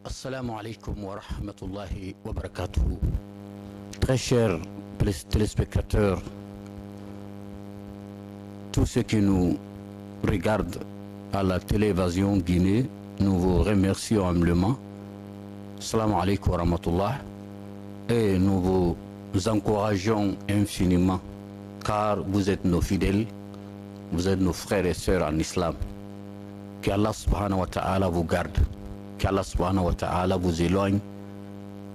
Assalamu alaikum wa rahmatullahi wa barakatuh. Très chers téléspectateurs, tous ceux qui nous regardent à la télévision Guinée, nous vous remercions humblement. Assalamu alaikum wa rahmatullah. Et nous vous encourageons infiniment car vous êtes nos fidèles, vous êtes nos frères et sœurs en islam. Qu'Allah subhanahu wa ta'ala vous garde, qu'Allah subhanahu wa ta'ala vous éloigne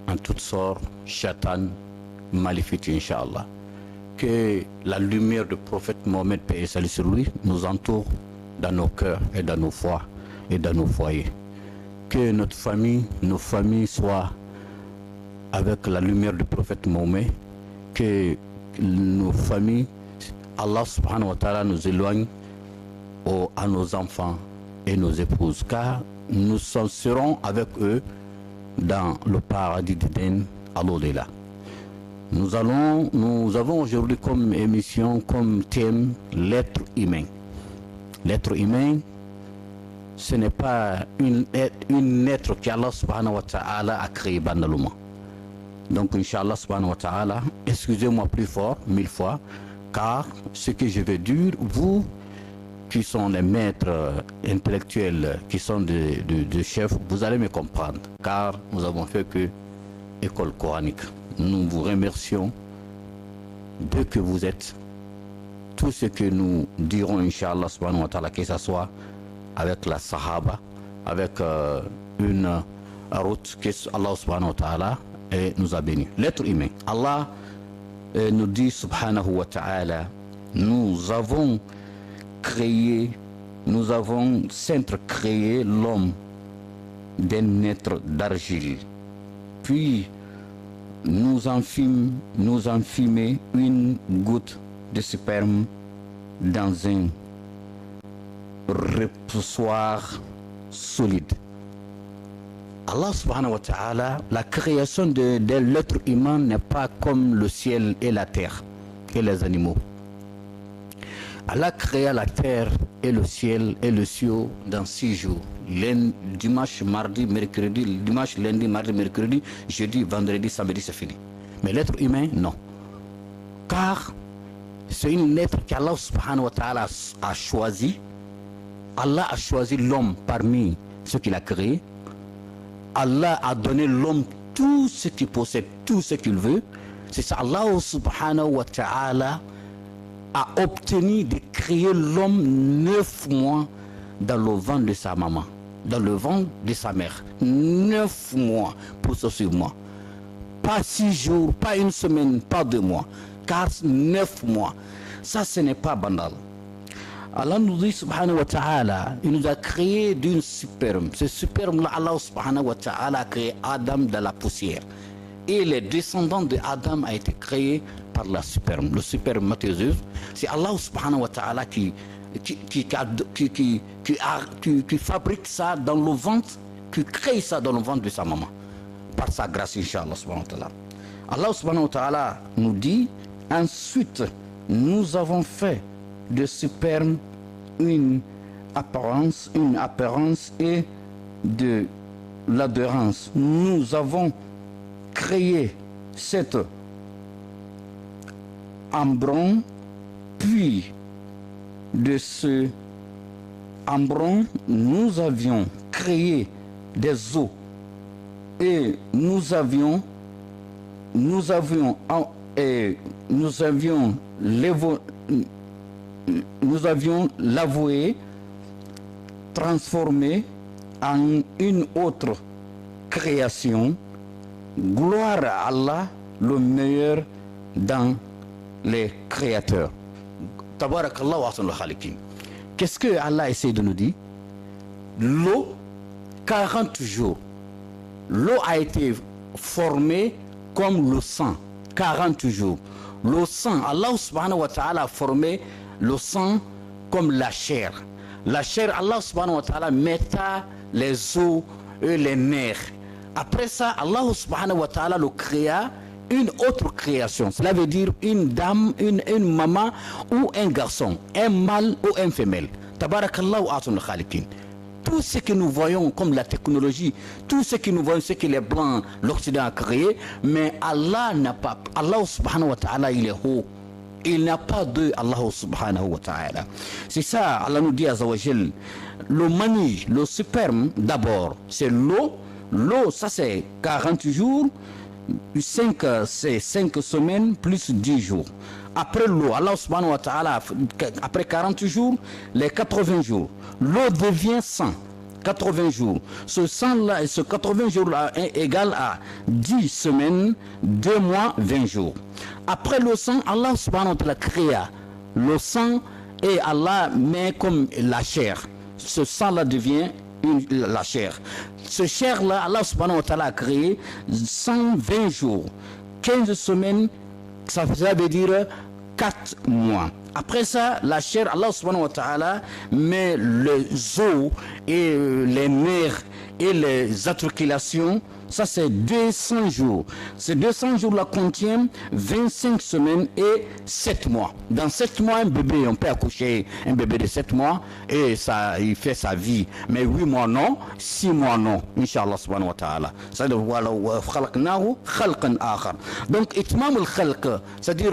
en toutes sortes, shaitan, maléfique, Inch'Allah. Que la lumière du prophète Mohammed, paix et salut sur lui, nous entoure dans nos cœurs et dans nos foies et dans nos foyers. Que notre famille, nos familles soient avec la lumière du prophète Mohammed. Que nos familles, Allah subhanahu wa ta'ala nous éloigne à nos enfants et nos épouses, car nous serons avec eux dans le paradis d'Éden à l'au-delà. Nous avons aujourd'hui comme émission, comme thème, l'être humain. L'être humain, ce n'est pas une être qu'Allah subhanahu wa ta'ala a créé banalement. Donc, Inch'Allah subhanahu wa ta'ala, excusez-moi plus fort, 1000 fois, car ce que je vais dire, vous qui sont les maîtres intellectuels, qui sont des chefs, vous allez me comprendre, car nous avons fait que école coranique. Nous vous remercions de que vous êtes. Tout ce que nous dirons, Inch'Allah subhanahu wa ta'ala, que ce soit avec la Sahaba, avec une route que Allah subhanahu wa ta'ala nous a bénis. L'être humain. Allah nous dit subhanahu wa ta'ala, nous avons créé l'homme d'un être d'argile. Puis nous en fîmes une goutte de sperme dans un repoussoir solide. Allah subhanahu wa ta'ala, la création de l'être humain n'est pas comme le ciel et la terre et les animaux. Allah créa la terre et le ciel et le ciel dans 6 jours. Dimanche, mardi, mercredi, dimanche, lundi, mardi, mercredi, jeudi, vendredi, samedi, c'est fini. Mais l'être humain, non. Car c'est une être qu'Allah subhanahu wa ta'ala a choisi. Allah a choisi l'homme parmi ceux qu'il a créés. Allah a donné l'homme tout ce qu'il possède, tout ce qu'il veut. C'est ça, Allah subhanahu wa ta'ala a obtenu de créer l'homme 9 mois dans le ventre de sa maman, dans le ventre de sa mère. 9 mois pour ce mois. Pas 6 jours, pas une semaine, pas 2 mois. Car 9 mois. Ça, ce n'est pas banal. Allah nous dit subhanahu wa ta'ala, il nous a créé d'une sperme. Ce sperme-là, Allah subhanahu wa ta'ala a créé Adam dans la poussière. Et les descendants de Adam a été créés par la sperme. Le spermatozoïde, c'est Allah subhanahu wa ta'ala qui fabrique ça dans le ventre, qui crée ça dans le ventre de sa maman. Par sa grâce, Inch'Allah subhanahu wa ta'ala. Allah subhanahu wa ta'ala nous dit, ensuite, nous avons fait de sperme une apparence et de l'adhérence. Nous avons créé cet embryon, puis de ce embryon, nous avions créé des os et nous avions l'avoué, transformé en une autre création. Gloire à Allah, le meilleur dans les créateurs. Tabarakallah wa ahsanul khaliqin. Qu'est-ce que Allah essaie de nous dire? L'eau, 40 jours. L'eau a été formée comme le sang, 40 jours. Le sang, Allah subhanahu wa ta'ala a formé le sang comme la chair. La chair, Allah subhanahu wa ta'ala metta les os et les nerfs. Après ça, Allah subhanahu wa ta'ala le créa une autre création. Cela veut dire une dame, une maman ou un garçon, un mâle ou un femelle. Tabarakallah wa ahsanul khaliqin. tout ce que nous voyons comme la technologie, tout ce que nous voyons, ce que les Blancs, l'Occident a créé, mais Allah n'a pas, Allah subhanahu wa ta'ala, il est haut. Il n'a pas de Allah subhanahu wa ta'ala. C'est ça, Allah nous dit azawajal, le mani, le sperme, d'abord, c'est l'eau. L'eau, ça c'est 40 jours, 5 semaines plus 10 jours. Après l'eau, Allah subhanahu wa ta'ala, après 40 jours, les 80 jours, l'eau devient 100. 80 jours. Ce 100-là et ce 80 jours-là est égal à 10 semaines, 2 mois, 20 jours. Après le sang, Allah subhanahu wa ta'ala créa le sang et Allah met comme la chair. Ce sang-là devient la chair. Ce chair-là, Allah subhanahu wa ta'ala a créé 120 jours, 15 semaines, ça veut dire 4 mois. Après ça, la chair, Allah subhanahu wa ta'ala met les os et les nerfs et les articulations. Ça, c'est 200 jours. Ces 200 jours-là contiennent 25 semaines et 7 mois. Dans 7 mois, un bébé, on peut accoucher un bébé de 7 mois et ça, il fait sa vie. Mais 8 mois, non. 6 mois, non. Inch'Allah subhanahu wa ta'ala. C'est-à-dire, voilà, donc, itmam al-khalq, c'est-à-dire,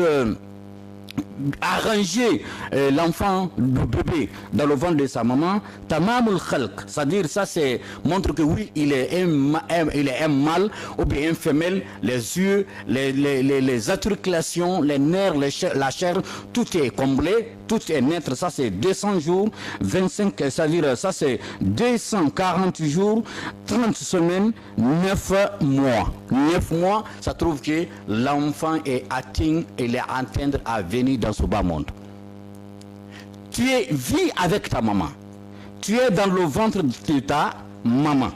arranger l'enfant, le bébé dans le ventre de sa maman, tamamul khalq, c'est-à-dire ça c'est montre que oui il est un mâle ou bien une femelle, les yeux, les articulations, les nerfs, la chair, tout est comblé, tout est naître. Ça c'est 200 jours, 25, c'est-à-dire ça c'est 240 jours, 30 semaines, 9 mois. 9 mois, ça trouve que l'enfant est atteint, il est en train à venir dans ce bas monde. Tu vis avec ta maman. Tu es dans le ventre de ta maman.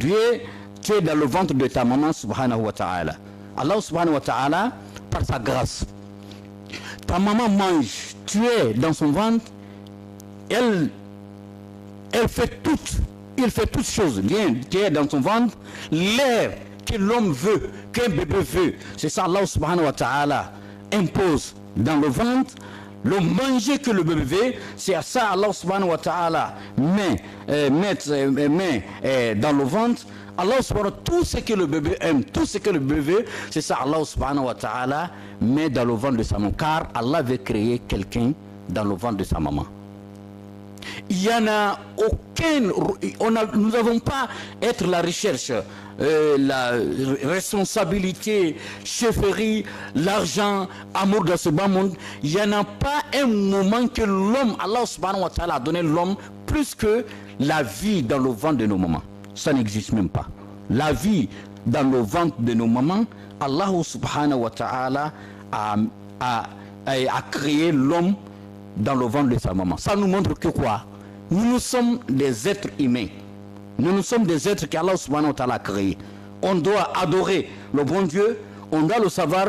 Tu es dans le ventre de ta maman, subhanahu wa ta'ala. Allah subhanahu wa ta'ala, par sa grâce. Ta maman mange, tu es dans son ventre, elle fait il fait toutes choses. Bien, tu es dans son ventre, l'air que l'homme veut, qu'un bébé veut, c'est ça Allah subhanahu wa ta'ala impose dans le ventre. Le manger que le bébé veut, c'est à ça Allah subhanahu wa ta'ala met dans le ventre. Allah subhanahu wa ta'ala, tout ce que le bébé aime, tout ce que le bébé veut, c'est ça Allah subhanahu wa ta'ala met dans le ventre de sa maman. Car Allah veut créer quelqu'un dans le ventre de sa maman. Il n'y en a aucun, nous n'avons pas être la recherche, la responsabilité, chefferie, l'argent, amour dans ce bas monde. Il n'y en a pas un moment que l'homme, Allah subhanahu wa ta'ala a donné l'homme plus que la vie dans le ventre de nos mamans. Ça n'existe même pas. La vie dans le ventre de nos mamans, Allah subhanahu wa ta'ala a créé l'homme dans le ventre de sa maman. Ça nous montre que quoi? Nous sommes des êtres humains. Nous sommes des êtres qu'Allah subhanahu wa ta'ala a créés. On doit adorer le bon Dieu. On doit le savoir.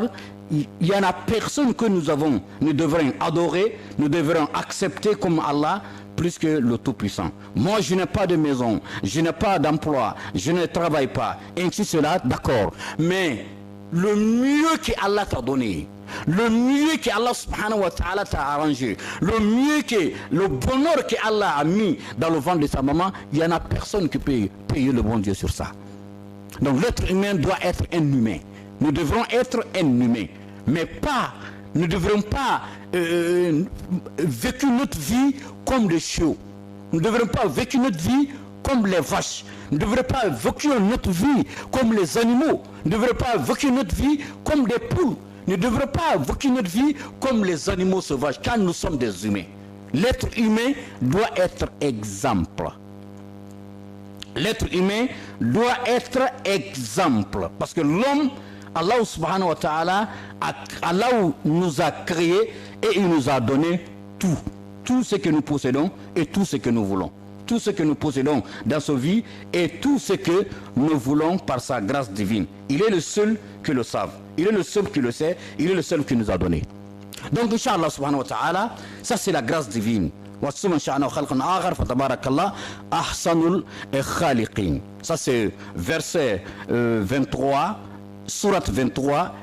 Il n'y en a personne que nous devrons adorer, nous devrons accepter comme Allah plus que le Tout-Puissant. Moi, je n'ai pas de maison, je n'ai pas d'emploi, je ne travaille pas, ainsi cela, d'accord. Mais le mieux que Allah t'a donné, le mieux que Allah subhanahu wa ta'ala t'a arrangé, le mieux que le bonheur que Allah a mis dans le ventre de sa maman, il n'y en a personne qui peut payer le bon Dieu sur ça. Donc l'être humain doit être un humain. Nous devrons être un humain, mais pas, nous ne devrons pas vécu notre vie comme des chiots. Nous ne devrons pas vécu notre vie comme les vaches. Nous ne devrons pas vécu notre vie comme les animaux. Nous ne devrons pas vécu notre vie comme des poules. Nous ne devrons pas vécu notre vie comme les animaux sauvages, car nous sommes des humains. L'être humain doit être exemple. L'être humain doit être exemple. Parce que l'homme, Allah subhanahu wa ta'ala, Allah nous a créé et il nous a donné tout. Tout ce que nous possédons et tout ce que nous voulons. Tout ce que nous possédons dans sa vie et tout ce que nous voulons par sa grâce divine. Il est le seul qui le savent. Il est le seul qui le sait. Il est le seul qui nous a donné. Donc, Inch'Allah subhanahu wa ta'ala, ça c'est la grâce divine. Ça c'est verset 23, surat 23,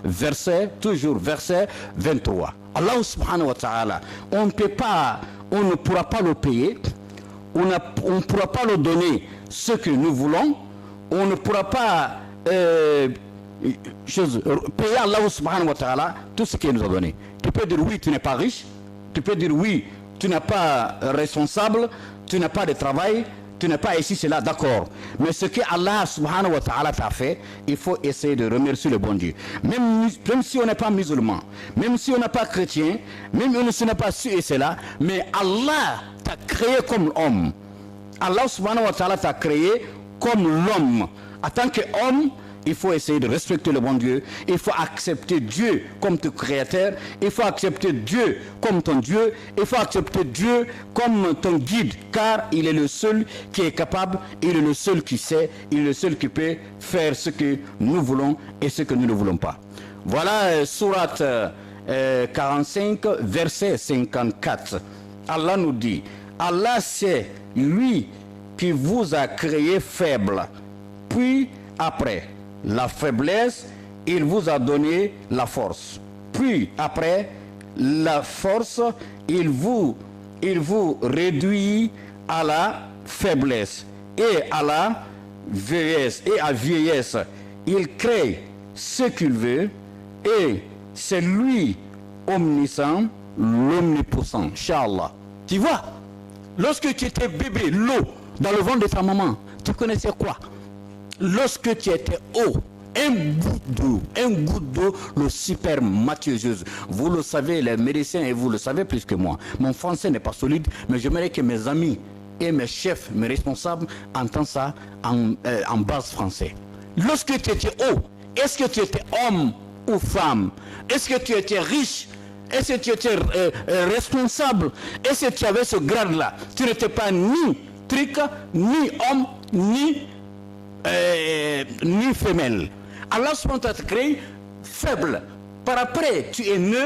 toujours verset 23. Allah subhanahu wa ta'ala, on ne pourra pas le payer, on ne pourra pas leur donner ce que nous voulons, on ne pourra pas payer Allah subhanahu wa ta'ala tout ce qu'il nous a donné. Tu peux dire oui, tu n'es pas riche, tu peux dire oui, tu n'es pas responsable, tu n'as pas de travail, tu n'es pas ici, c'est là, d'accord. Mais ce que Allah subhanahu wa ta'ala t'a fait, il faut essayer de remercier le bon Dieu. Même si on n'est pas musulman, même si on n'est pas chrétien, même si on n'est pas ci et cela, mais Allah t'a créé comme homme. Allah subhanahu wa ta'ala t'a créé comme l'homme. En tant qu'homme, il faut essayer de respecter le bon Dieu. Il faut accepter Dieu comme ton créateur. Il faut accepter Dieu comme ton Dieu. Il faut accepter Dieu comme ton guide. Car il est le seul qui est capable. Il est le seul qui sait. Il est le seul qui peut faire ce que nous voulons et ce que nous ne voulons pas. Voilà sourate 45, verset 54. Allah nous dit, Allah c'est lui qui vous a créé faible. Puis après la faiblesse, il vous a donné la force. Puis après la force, il vous réduit à la faiblesse et à la vieillesse. Et à vieillesse, il crée ce qu'il veut et c'est lui omniscient, l'omnipotent. Inch'Allah. Tu vois, lorsque tu étais bébé, l'eau dans le ventre de ta maman, tu connaissais quoi? Lorsque tu étais haut, un goutte d'eau, le spermatozoïde. Vous le savez, les médecins, et vous le savez plus que moi. Mon français n'est pas solide, mais j'aimerais que mes amis et mes chefs, mes responsables, entendent ça en base français. Lorsque tu étais haut, est-ce que tu étais homme ou femme? Est-ce que tu étais riche? Est-ce que tu étais responsable? Est-ce que tu avais ce grade-là? Tu n'étais pas ni trique, ni homme, ni femelle. Allah subhanahu wa ta'ala t'a créé faible. Par après, tu es né.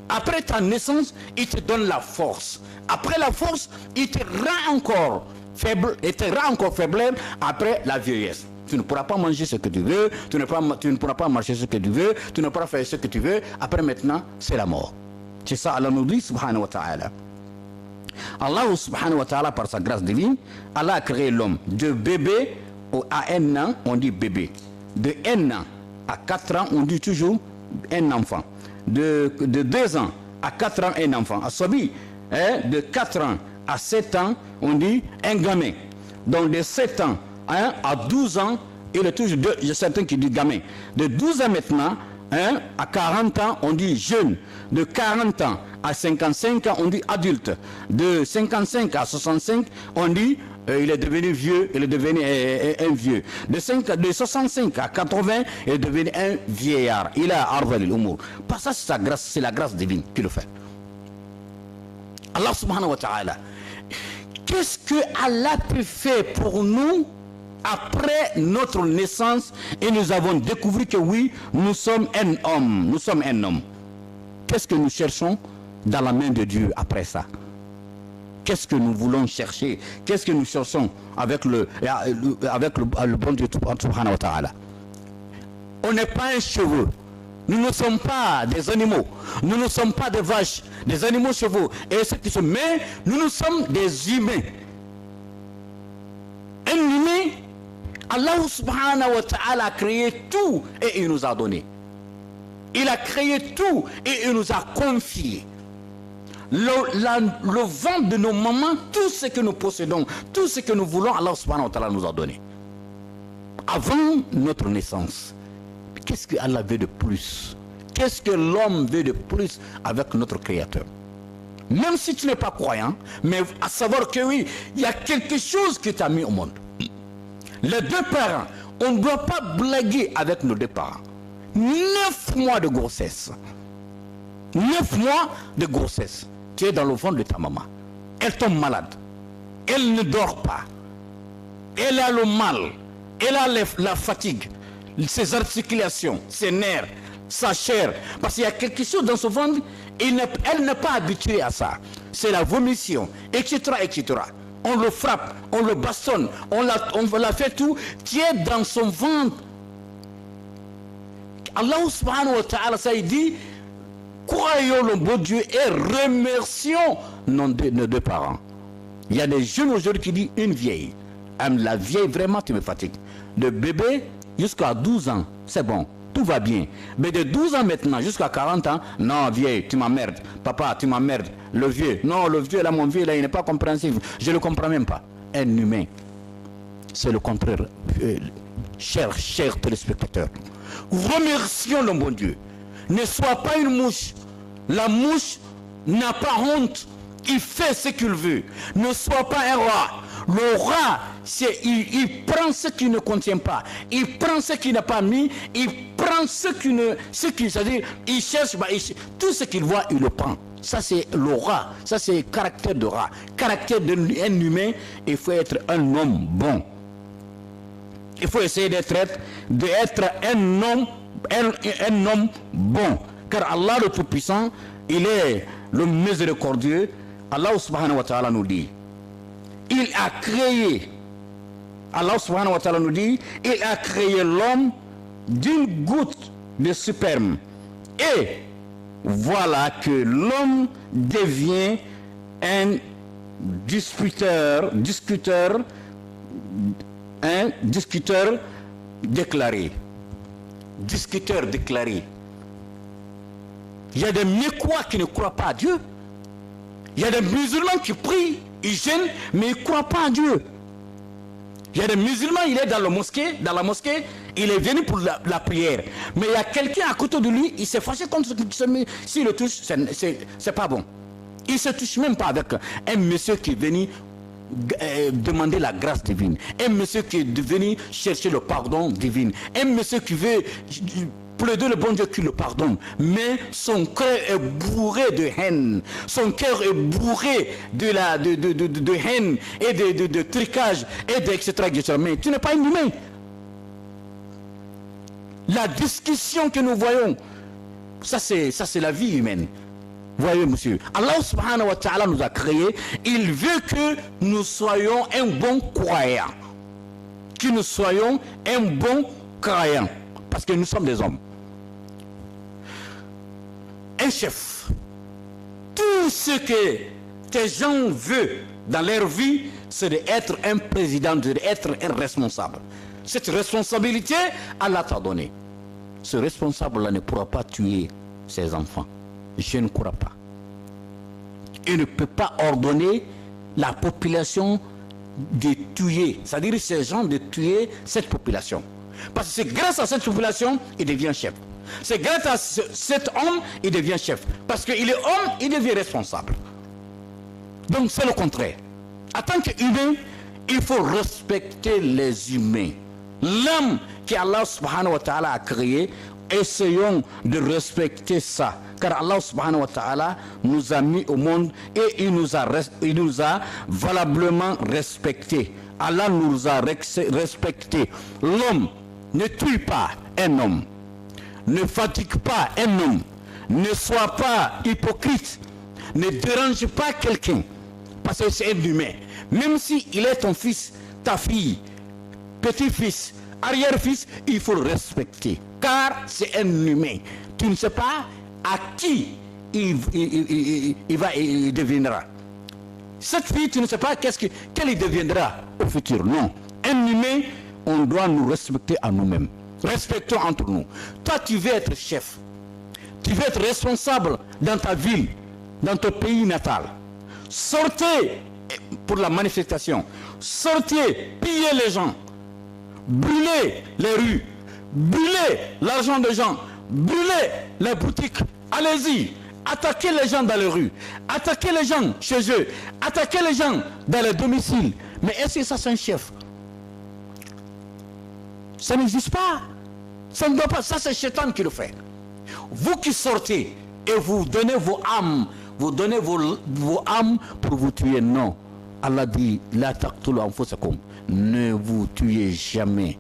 Après ta naissance, il te donne la force. Après la force, il te rend encore faible, et te rend encore faiblesse après la vieillesse. Tu ne pourras pas manger ce que tu veux, tu ne pourras pas marcher ce que tu veux, tu ne pourras faire ce que tu veux. Après maintenant, c'est la mort. C'est ça Allah nous dit subhanahu wa ta'ala. Allah subhanahu wa ta'ala, par sa grâce divine, Allah a créé l'homme de bébé à 1 an, on dit bébé. De 1 an à 4 ans, on dit toujours un enfant. De 2 ans à 4 ans, un enfant. De 4 ans à 7 ans, on dit un gamin. Donc de 7 ans à 12 ans, il est toujours certains qui disent gamin. De 12 ans maintenant à 40 ans, on dit jeune. De 40 ans à 55 ans, on dit adulte. De 55 à 65, on dit il est devenu vieux, il est devenu un vieux. De 65 à 80, il est devenu un vieillard. Il a arval l'humour. Pas ça, c'est sa grâce, c'est la grâce divine qui le fait. Allah subhanahu wa ta'ala. Qu'est-ce que Allah peut faire pour nous après notre naissance et nous avons découvert que oui, nous sommes un homme. Nous sommes un homme. Qu'est-ce que nous cherchons dans la main de Dieu après ça? Qu'est-ce que nous voulons chercher? Qu'est-ce que nous cherchons avec le bon Dieu subhanahu wa ta'ala? On n'est pas un cheveu. Nous ne sommes pas des animaux. Nous ne sommes pas des vaches, des animaux chevaux. Mais nous sommes des humains. Un humain, Allah subhanahu wa ta'ala a créé tout et il nous a donné. Il a créé tout et il nous a confié. Le ventre de nos mamans, tout ce que nous possédons, tout ce que nous voulons, Allah subhanahu wa ta'ala nous a donné. Avant notre naissance, qu'est-ce que Allah veut de plus? Qu'est-ce que l'homme veut de plus avec notre Créateur? Même si tu n'es pas croyant, mais à savoir que oui, il y a quelque chose qui t'a mis au monde. Les deux parents, on ne doit pas blaguer avec nos deux parents. 9 mois de grossesse. 9 mois de grossesse. Tu es dans le ventre de ta maman. Elle tombe malade. Elle ne dort pas. Elle a le mal. Elle a la fatigue. Ses articulations, ses nerfs, sa chair. Parce qu'il y a quelque chose dans son ventre. Elle n'est pas habituée à ça. C'est la vomission, etc., etc. On le frappe, on le bastonne, on la fait tout. Tu es dans son ventre. Allah subhanahu wa ta'ala, ça il dit, croyons le bon Dieu et remercions nos deux parents. Il y a des jeunes aujourd'hui qui disent une vieille. La vieille, vraiment, tu me fatigues. Le bébé, jusqu'à 12 ans, c'est bon, tout va bien. Mais de 12 ans maintenant, jusqu'à 40 ans, non, vieille, tu m'emmerdes. Papa, tu m'emmerdes. Le vieux, non, le vieux, là, mon vieux, là, il n'est pas compréhensif. Je ne le comprends même pas. Un humain, c'est le contraire. Chers téléspectateurs, remercions le bon Dieu. Ne sois pas une mouche. La mouche n'a pas honte. Il fait ce qu'il veut. Ne sois pas un rat. Le rat, il prend ce qu'il ne contient pas. Il prend ce qu'il n'a pas mis. Il prend c'est-à-dire, il cherche, tout ce qu'il voit, il le prend. Ça, c'est le rat. Ça, c'est le caractère de rat. Caractère d'un humain, il faut être un homme bon. Il faut essayer d'être un homme bon. Car Allah le Tout-Puissant, il est le miséricordieux. Allah subhanahu wa ta'ala nous dit, il a créé, Allah subhanahu wa ta'ala nous dit, il a créé l'homme d'une goutte de sperme. Et voilà que l'homme devient un discuteur déclaré. Discuteur déclaré. Il y a des Mécois qui ne croient pas à Dieu. Il y a des musulmans qui prient, ils jeûnent, mais ils ne croient pas à Dieu. Il y a des musulmans, il est dans la mosquée, il est venu pour la prière. Mais il y a quelqu'un à côté de lui, il s'est fâché contre ce qui se met. S'il le touche, c'est pas bon. Il ne se touche même pas avec un monsieur qui est venu demander la grâce divine. Un monsieur qui est venu chercher le pardon divin. Un monsieur qui veut plaider le bon Dieu qui le pardonne. Mais son cœur est bourré de haine. Son cœur est bourré de haine et de tricage et etc. Mais tu n'es pas un humain. La discussion que nous voyons, ça c'est la vie humaine. Voyez, monsieur, Allah subhanahu wa ta'ala nous a créés. Il veut que nous soyons un bon croyant. Que nous soyons un bon croyant. Parce que nous sommes des hommes. Un chef. Tout ce que tes gens veulent dans leur vie, c'est d'être un président, d'être un responsable. Cette responsabilité, Allah t'a donné. Ce responsable-là ne pourra pas tuer ses enfants. Je ne crois pas. Il ne peut pas ordonner la population de tuer, c'est-à-dire ces gens de tuer cette population. Parce que c'est grâce à cette population qu'il devient chef. C'est grâce à cet homme qu'il devient chef. Parce qu'il est homme, il devient responsable. Donc c'est le contraire. En tant qu'humain, il faut respecter les humains. L'homme qu'Allah subhanahu wa ta'ala a créé, essayons de respecter ça. Car Allah subhanahu wa ta'ala nous a mis au monde et il nous a valablement respectés. Allah nous a respectés. L'homme ne tue pas un homme. Ne fatigue pas un homme. Ne sois pas hypocrite. Ne dérange pas quelqu'un. Parce que c'est un humain. Même s'il est ton fils, ta fille, petit-fils, arrière-fils, il faut le respecter. Car c'est un humain. Tu ne sais pas à qui il deviendra. Cette fille, tu ne sais pas quelle il deviendra au futur. Non. Un humain, on doit nous respecter à nous-mêmes. Respectons entre nous. Toi, tu veux être chef. Tu veux être responsable dans ta ville, dans ton pays natal. Sortez pour la manifestation. Sortez, pillez les gens. Brûlez les rues. Brûlez l'argent des gens. Brûlez les boutiques. Allez-y. Attaquez les gens dans les rues. Attaquez les gens chez eux. Attaquez les gens dans les domiciles. Mais est-ce que ça c'est un chef? Ça n'existe pas. Ça ne doit pas. Ça c'est Shaitan qui le fait. Vous qui sortez et vous donnez vos âmes. Vous donnez vos âmes pour vous tuer. Non. Allah dit, la taqtulu anfusakum. Ne vous tuez jamais.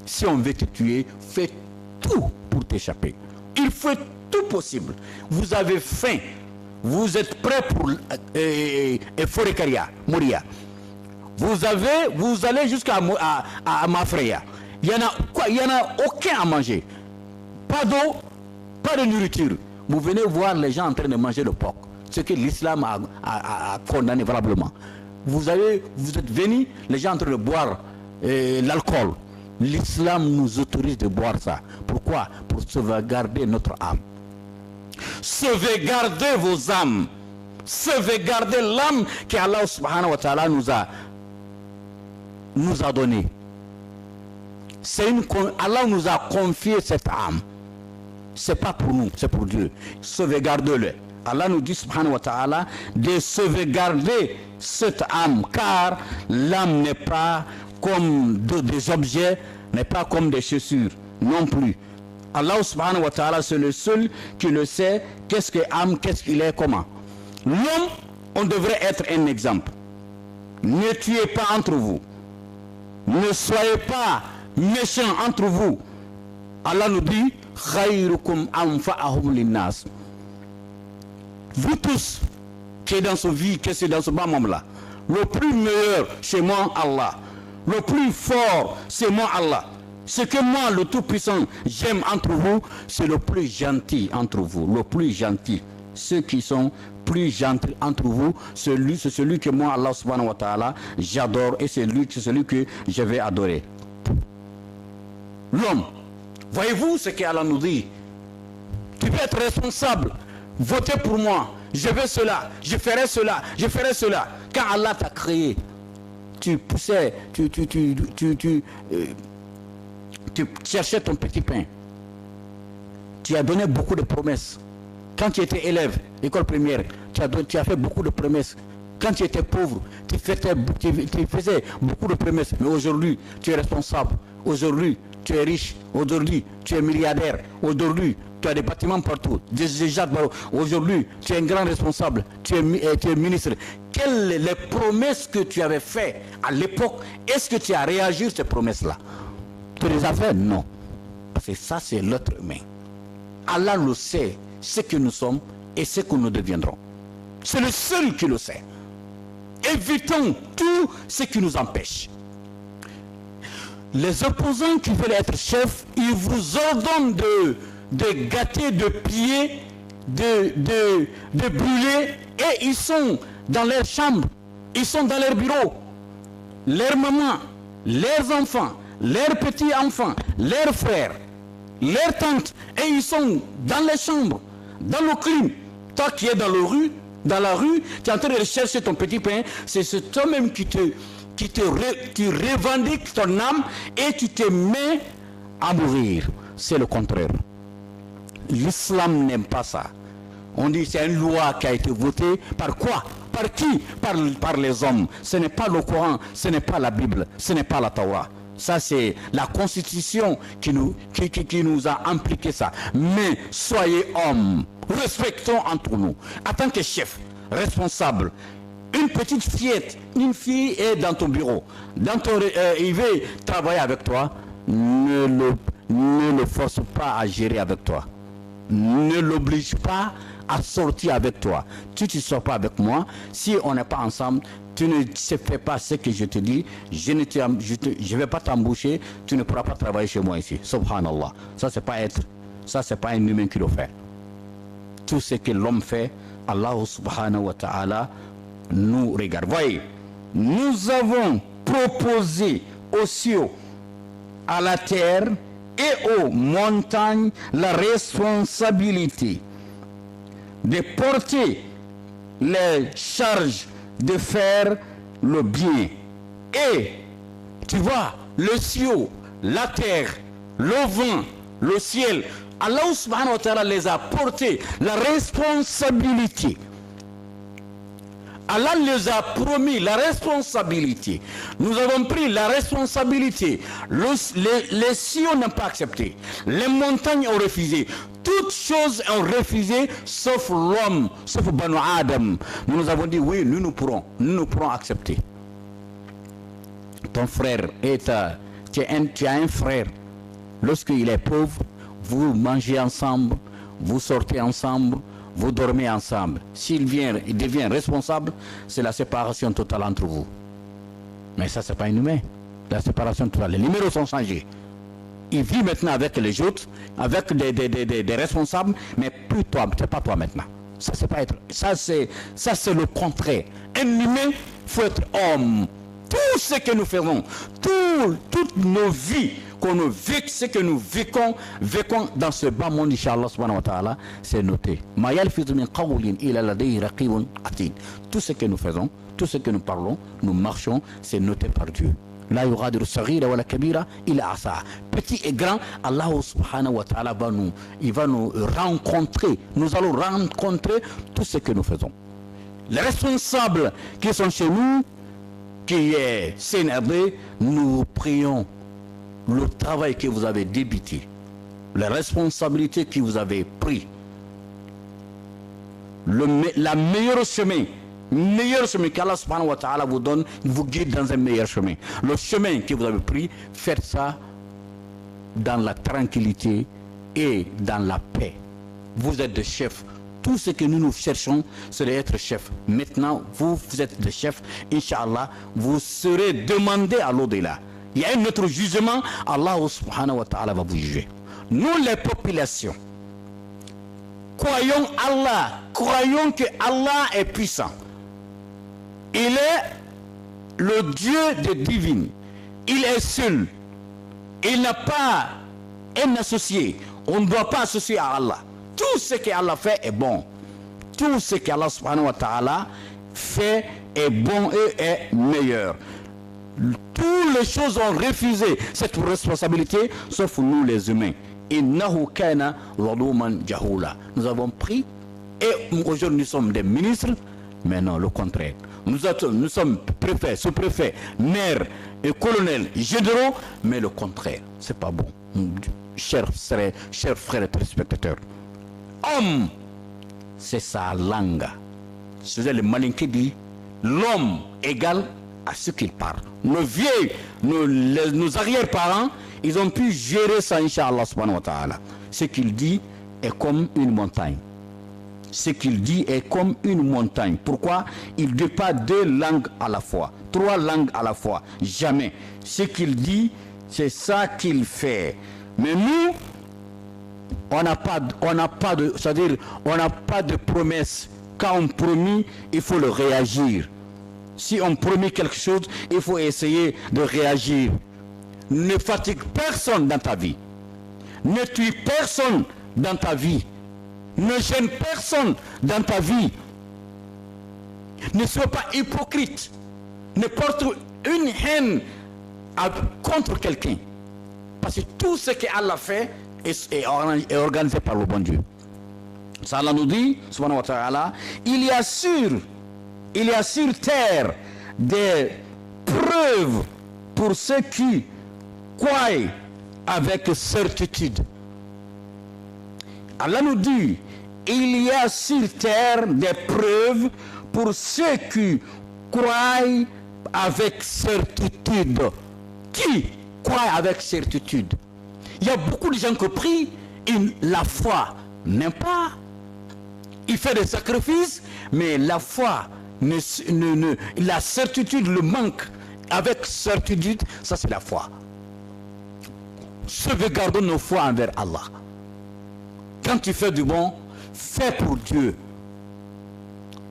Si on veut te tuer, fais tout pour t'échapper. Il faut tout possible. Vous avez faim. Vous êtes prêt pour Forekaria, Mouria. Vous allez jusqu'à Mafreya. Il y en a aucun à manger. Pas d'eau, pas de nourriture. Vous venez voir les gens en train de manger le porc. Ce que l'islam a condamné valablement. vous êtes venus, les gens en train de boire l'alcool. L'islam nous autorise de boire ça. Pourquoi? Pour sauvegarder notre âme. Sauvegardez vos âmes. Sauvegardez l'âme qu'Allah subhanahu wa ta'ala nous a donnée. Allah nous a confié cette âme. C'est pas pour nous, c'est pour Dieu. Sauvegardez-le. Allah nous dit subhanahu wa ta'ala de sauvegarder cette âme, car l'âme n'est pas comme des objets, n'est pas comme des chaussures, non plus. Allah subhanahu wa ta'ala, c'est le seul qui le sait, qu'est-ce que âme, qu'est-ce qu'il est, comment. L'homme, on devrait être un exemple. Ne tuez pas entre vous. Ne soyez pas méchants entre vous. Allah nous dit khayrukum anfa'ahum linnas. Vous tous qui êtes dans ce vie, qui êtes dans ce bas monde là, le plus meilleur c'est moi Allah. Le plus fort c'est moi Allah. Ce que moi le tout-puissant j'aime entre vous, c'est le plus gentil entre vous, le plus gentil. Ceux qui sont plus gentils entre vous, c'est celui que moi Allah subhanahu wa ta'ala j'adore, et c'est celui que je vais adorer. L'homme, voyez-vous ce qu'Allah nous dit? Tu peux être responsable. Votez pour moi. Je veux cela. Je ferai cela. Je ferai cela. Quand Allah t'a créé, tu poussais, tu cherchais ton petit pain. Tu as donné beaucoup de promesses. Quand tu étais élève, école primaire, tu as fait beaucoup de promesses. Quand tu étais pauvre, tu faisais beaucoup de promesses. Mais aujourd'hui, tu es responsable. Aujourd'hui, tu es riche. Aujourd'hui, tu es milliardaire. Aujourd'hui, tu as des bâtiments partout. Aujourd'hui, tu es un grand responsable. Tu es ministre. Quelles sont les promesses que tu avais faites à l'époque? Est-ce que tu as réagi à ces promesses-là? Tu les as faites? Non. Parce que ça, c'est l'être humain. Allah le sait, ce que nous sommes et ce que nous deviendrons. C'est le seul qui le sait. Évitons tout ce qui nous empêche. Les opposants qui veulent être chefs, ils vous ordonnent de gâter, de piller, de brûler, et ils sont dans leurs chambres, ils sont dans leurs bureaux. Leurs mamans, leurs enfants, leurs petits-enfants, leurs frères, leurs tantes, et ils sont dans les chambres, dans le clim. Toi qui es dans la rue, tu es en train de chercher ton petit pain, c'est toi-même qui revendiques ton âme et tu te mets à mourir. C'est le contraire. L'islam n'aime pas ça. On dit c'est une loi qui a été votée par quoi? Par qui? Par les hommes. Ce n'est pas le Coran, ce n'est pas la Bible, ce n'est pas la Torah. Ça c'est la Constitution qui nous a impliqué ça. Mais soyez hommes, respectons entre nous. En tant que chef, responsable, une petite fillette, une fille est dans ton bureau, il veut travailler avec toi, ne le force pas à gérer avec toi. Ne l'oblige pas à sortir avec toi. Tu ne sors pas avec moi. Si on n'est pas ensemble, tu ne fais pas ce que je te dis. Je ne vais pas t'embaucher. Tu ne pourras pas travailler chez moi ici. Subhanallah. Ça, c'est pas un humain qui le fait. Tout ce que l'homme fait, Allah subhanahu wa ta'ala nous regarde. Voyez, nous avons proposé aux cieux, à la terre et aux montagnes la responsabilité de porter les charges de faire le bien. Et tu vois, le ciel, la terre, le vent, le ciel, Allah subhanahu wa ta'ala les a portés la responsabilité. Allah les a promis la responsabilité. Nous avons pris la responsabilité. Les cieux n'ont pas accepté. Les montagnes ont refusé. Toutes choses ont refusé, sauf l'homme, sauf Banu Adam. Nous avons dit oui, nous pourrons accepter. Ton frère tu as un frère. Lorsqu'il est pauvre, vous mangez ensemble, vous sortez ensemble, vous dormez ensemble. S'il devient responsable, c'est la séparation totale entre vous. Mais ça, c'est pas inhumain. La séparation totale. Les numéros sont changés. Il vit maintenant avec les autres, avec des responsables, mais plus toi, c'est pas toi maintenant. Ça, c'est pas être. Ça, c'est le contraire. Un humain faut être homme. Tout ce que nous faisons, toutes nos vies, ce que nous vécons dans ce bas monde, Inch'Allah subhanahu wa ta'ala, c'est noté. Tout ce que nous faisons, tout ce que nous parlons, nous marchons, c'est noté par Dieu. Petit et grand, Allah subhanahu wa ta'ala va nous rencontrer. Nous allons rencontrer tout ce que nous faisons. Les responsables qui sont chez nous, qui est CNRD, nous prions le travail que vous avez débité, les responsabilités que vous avez prises, la meilleure chemin qu'Allah subhanahu wa ta'ala vous donne, vous guide dans un meilleur chemin. Le chemin que vous avez pris, faites ça dans la tranquillité et dans la paix. Vous êtes des chefs. Tout ce que nous cherchons, c'est d'être chef. Maintenant, vous êtes des chefs. Inch'Allah, vous serez demandé à l'au-delà. Il y a un autre jugement. Allah subhanahu wa ta'ala va vous juger. Nous, les populations, croyons que Allah est puissant. Il est le Dieu des divines. Il est seul. Il n'a pas un associé. On ne doit pas associer à Allah. Tout ce qu'Allah fait est bon. Tout ce qu'Allah subhanahu wa ta'ala fait est bon et est meilleur. Toutes les choses ont refusé cette responsabilité, sauf nous les humains. Innahu kana zaluman jahula. Nous avons pris et aujourd'hui nous sommes des ministres, mais non, le contraire. Nous sommes préfets, sous-préfets, maires et colonels, généraux, mais le contraire. C'est pas bon. Chers frères et téléspectateurs. Homme, c'est sa langue. C'est le malin qui dit l'homme égal à ce qu'il parle. Nos vieux, nos arrière-parents, ils ont pu gérer ça, Inch'Allah subhanahu wa ta'ala. Ce qu'il dit est comme une montagne. Ce qu'il dit est comme une montagne. Pourquoi? Il ne dit pas 2 langues à la fois, 3 langues à la fois. Jamais. Ce qu'il dit, c'est ça qu'il fait. Mais nous, on n'a pas de promesse. Quand on promet, il faut le réagir. Si on promet quelque chose, il faut essayer de réagir. Ne fatigue personne dans ta vie. Ne tue personne dans ta vie. Ne gêne personne dans ta vie. Ne sois pas hypocrite. Ne porte une haine contre quelqu'un. Parce que tout ce qu'Allah fait est organisé par le bon Dieu. Ça, Allah nous dit, subhanahu wa ta'ala, il y a sur terre des preuves pour ceux qui croient avec certitude. Allah nous dit, il y a sur terre des preuves pour ceux qui croient avec certitude. Qui croient avec certitude? Il y a beaucoup de gens qui prient, la foi n'aime pas. Il fait des sacrifices, mais la foi, la certitude le manque. Avec certitude, ça c'est la foi. Sauvegardons nos foi envers Allah. Quand tu fais du bon, fais pour Dieu.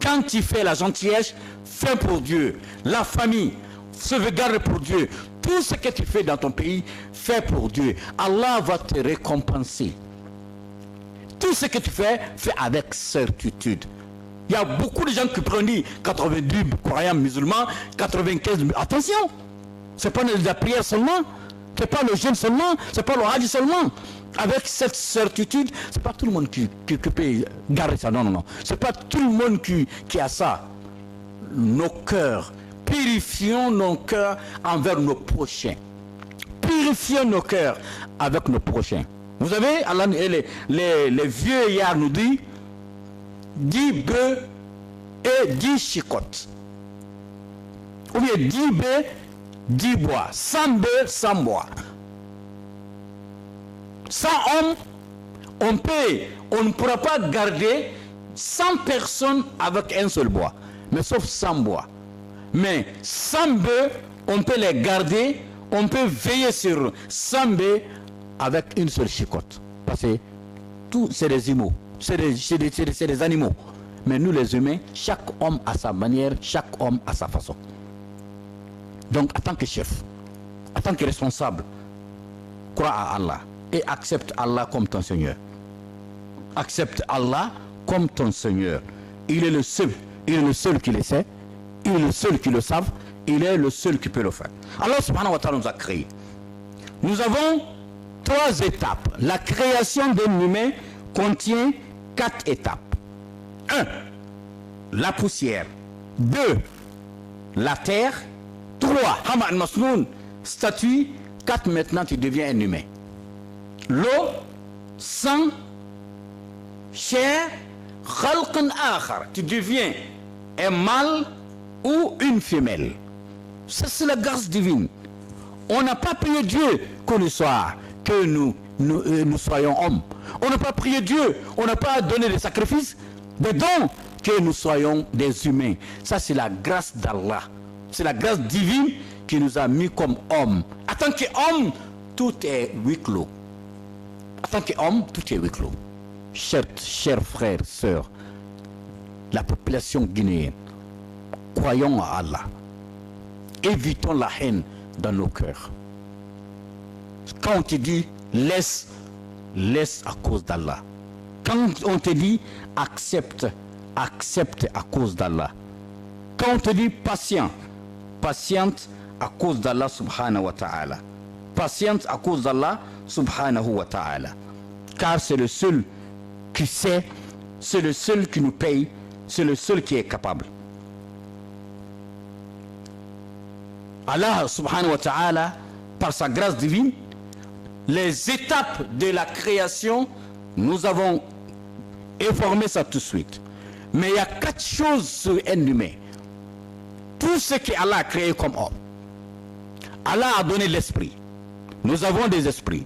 Quand tu fais la gentillesse, fais pour Dieu. La famille, sauvegarde pour Dieu. Tout ce que tu fais dans ton pays, fais pour Dieu. Allah va te récompenser. Tout ce que tu fais, fais avec certitude. Il y a beaucoup de gens qui prennent 90 croyants musulmans, 95. Attention, ce n'est pas la prière seulement, ce n'est pas le jeûne seulement, ce n'est pas le hajj seulement. Avec cette certitude, ce n'est pas tout le monde qui peut garder ça. Non. Ce n'est pas tout le monde qui a ça. Nos cœurs, purifions nos cœurs envers nos prochains. Purifions nos cœurs avec nos prochains. Vous savez, Allah, les vieux hier nous disent 10 bœufs et 10 chicottes. Ou bien 10 bœufs, 10 bois. 100 bœufs, 100 bois. 100 hommes, on ne pourra pas garder 100 personnes avec un seul bois. Mais sauf 100 bois. Mais 100 bœufs, on peut les garder, on peut veiller sur 100 bœufs avec une seule chicotte. Parce que tout, c'est des animaux. C'est des animaux. Mais nous les humains, chaque homme à sa manière, chaque homme à sa façon. Donc en tant que chef, en tant que responsable, crois à Allah et accepte Allah comme ton Seigneur. Accepte Allah comme ton Seigneur. Il est le seul qui le sait, il est le seul qui le savent, il est le seul qui peut le faire. Allah subhanahu wa ta'ala nous a créés. Nous avons 3 étapes. La création d'un humain contient 4 étapes. 1. La poussière. 2. La terre. 3. Hamad Masnoun. Statut. 4. Maintenant tu deviens un humain. L'eau, sang, chair, khalqan akhar. Tu deviens un mâle ou une femelle. Ça c'est la grâce divine. On n'a pas prié Dieu que nous soyons hommes. On n'a pas prié Dieu, on n'a pas donné des sacrifices, des dons, que nous soyons des humains. Ça c'est la grâce d'Allah. C'est la grâce divine qui nous a mis comme hommes. En tant qu'homme, tout est huis clos. En tant qu'homme, tout est huis clos. Chers frères, sœurs, la population guinéenne, croyons à Allah. Évitons la haine dans nos cœurs. Quand on te dit laisse à cause d'Allah. Quand on te dit accepte à cause d'Allah. Quand on te dit patiente à cause d'Allah subhanahu wa ta'ala. Patiente à cause d'Allah subhanahu wa ta'ala. Car c'est le seul qui sait, c'est le seul qui nous paye, c'est le seul qui est capable. Allah subhanahu wa ta'ala, par sa grâce divine, les étapes de la création, nous avons informé ça tout de suite. Mais il y a 4 choses sur un humain. Tout ce qu'Allah a créé comme homme. Allah a donné l'esprit. Nous avons des esprits.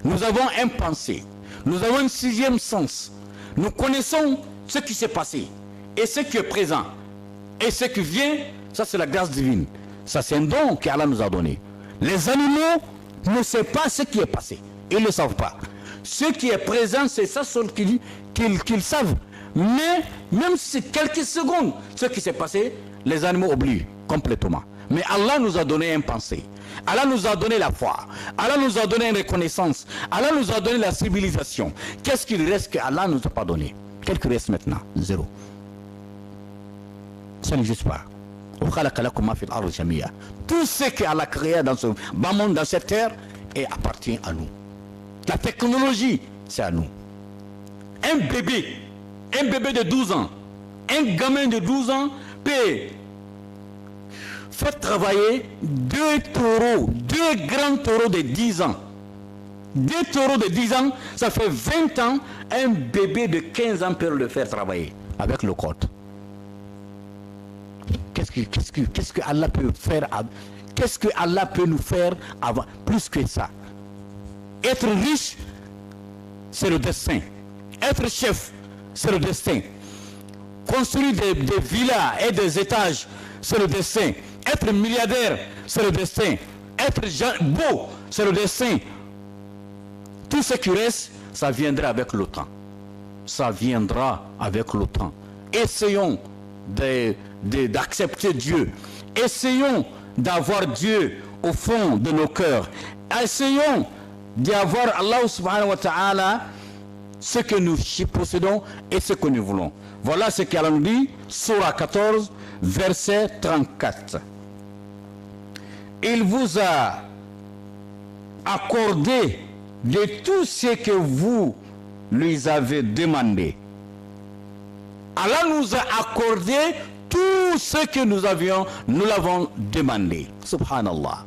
Nous avons un pensée. Nous avons un 6e sens. Nous connaissons ce qui s'est passé. Et ce qui est présent. Et ce qui vient, ça c'est la grâce divine. Ça c'est un don qu'Allah nous a donné. Les animaux ne savent pas ce qui est passé. Ils ne le savent pas. Ce qui est présent, c'est ça seul qu'ils savent. Mais même si c'est quelques secondes, ce qui s'est passé, les animaux oublient complètement. Mais Allah nous a donné un pensée. Allah nous a donné la foi. Allah nous a donné une reconnaissance. Allah nous a donné la civilisation. Qu'est-ce qu'il reste que Allah ne nous a pas donné? Qu'est-ce qu'il reste maintenant? Zéro. Ça n'existe pas. Tout ce qu'Allah a créé dans ce bas monde, dans cette terre, appartient à nous. La technologie, c'est à nous. Un bébé de 12 ans, un gamin de 12 ans peut faire travailler 2 taureaux, 2 grands taureaux de 10 ans. 2 taureaux de 10 ans, ça fait 20 ans, un bébé de 15 ans peut le faire travailler avec le code. Qu'est-ce que Allah peut faire? Qu'est-ce que Allah peut nous faire avant, plus que ça? Être riche, c'est le destin. Être chef, c'est le destin. Construire des villas et des étages, c'est le destin. Être milliardaire, c'est le destin. Être beau, c'est le destin. Tout ce qui reste, ça viendra avec le temps. Ça viendra avec le temps. Essayons d'accepter Dieu. Essayons d'avoir Dieu au fond de nos cœurs. Essayons d'avoir Allah subhanahu wa ta'ala, ce que nous possédons et ce que nous voulons. Voilà ce qu'Allah nous dit, Surah 14, verset 34. Il vous a accordé de tout ce que vous lui avez demandé. Allah nous a accordé tout ce que nous l'avons demandé. Subhanallah.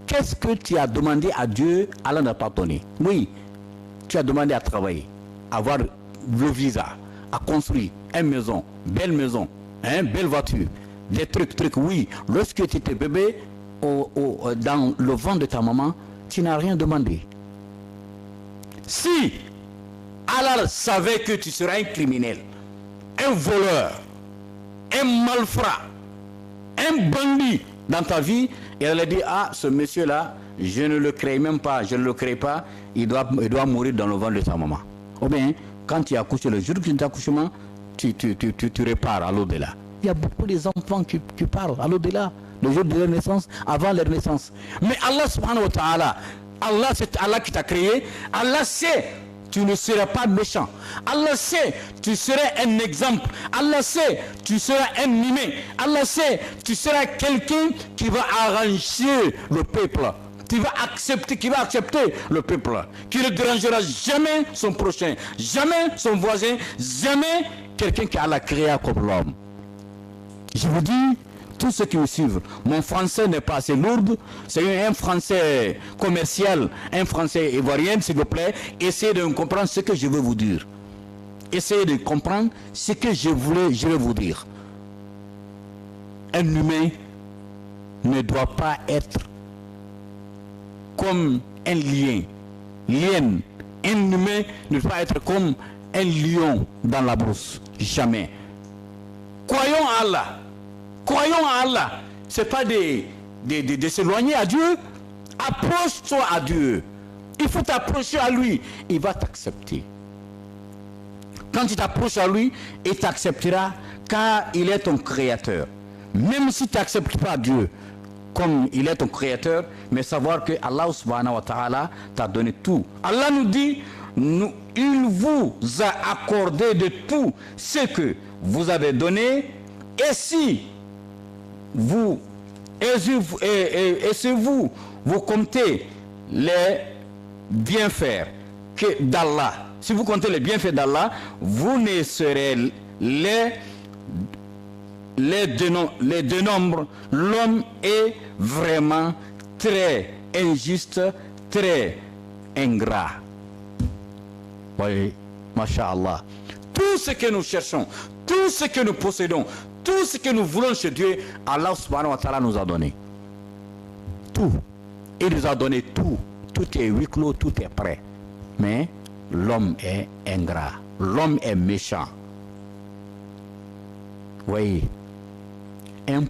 Qu'est-ce que tu as demandé à Dieu, Allah n'a pas donné? Oui, tu as demandé à travailler, à avoir le visa, à construire une maison, belle voiture, des trucs. Oui, lorsque tu étais bébé, dans le ventre de ta maman, tu n'as rien demandé. Si Allah savait que tu serais un criminel, un voleur, un malfrat, un bandit dans ta vie, et elle a dit, ce monsieur-là, je ne le crée même pas, je ne le crée pas, il doit mourir dans le ventre de ta maman. Ou bien, quand tu as accouché, le jour de ton accouchement, tu repars à l'au-delà. Il y a beaucoup d'enfants qui parlent à l'au-delà, le jour de leur naissance, avant leur naissance. Mais Allah subhanahu wa ta'ala, Allah c'est Allah qui t'a créé, Allah sait tu ne seras pas méchant. Allah sait, tu seras un exemple. Allah sait, tu seras un humain. Allah sait, tu seras quelqu'un qui va arranger le peuple. Qui va accepter le peuple. Qui ne dérangera jamais son prochain, jamais son voisin, jamais quelqu'un qui Allah créé comme l'homme. Je vous dis, tous ceux qui me suivent, mon français n'est pas assez lourd, c'est un français commercial, un français ivoirien, s'il vous plaît, essayez de comprendre ce que je veux vous dire. Essayez de comprendre ce que je vais vous dire. Un humain ne doit pas être comme un lion. Un humain ne doit pas être comme un lion dans la brousse. Jamais. Croyons à Allah. Croyons à Allah. Ce n'est pas de s'éloigner à Dieu. Approche-toi à Dieu. Il faut t'approcher à lui. Il va t'accepter. Quand tu t'approches à lui, il t'acceptera car il est ton créateur. Même si tu n'acceptes pas Dieu comme il est ton créateur, mais savoir que Allah subhanahu wa ta'ala t'a donné tout. Allah nous dit, il vous a accordé de tout ce que vous avez donné, et si vous comptez les bienfaits d'Allah, si vous comptez les bienfaits d'Allah, vous ne serez les deux nombres. L'homme est vraiment très injuste, très ingrat. Oui, masha'Allah. Tout ce que nous cherchons, tout ce que nous possédons, tout ce que nous voulons chez Dieu, Allah subhanahu wa ta'ala nous a donné. Tout. Il nous a donné tout. Tout est huis clos, tout est prêt. Mais l'homme est ingrat. L'homme est méchant. Voyez, un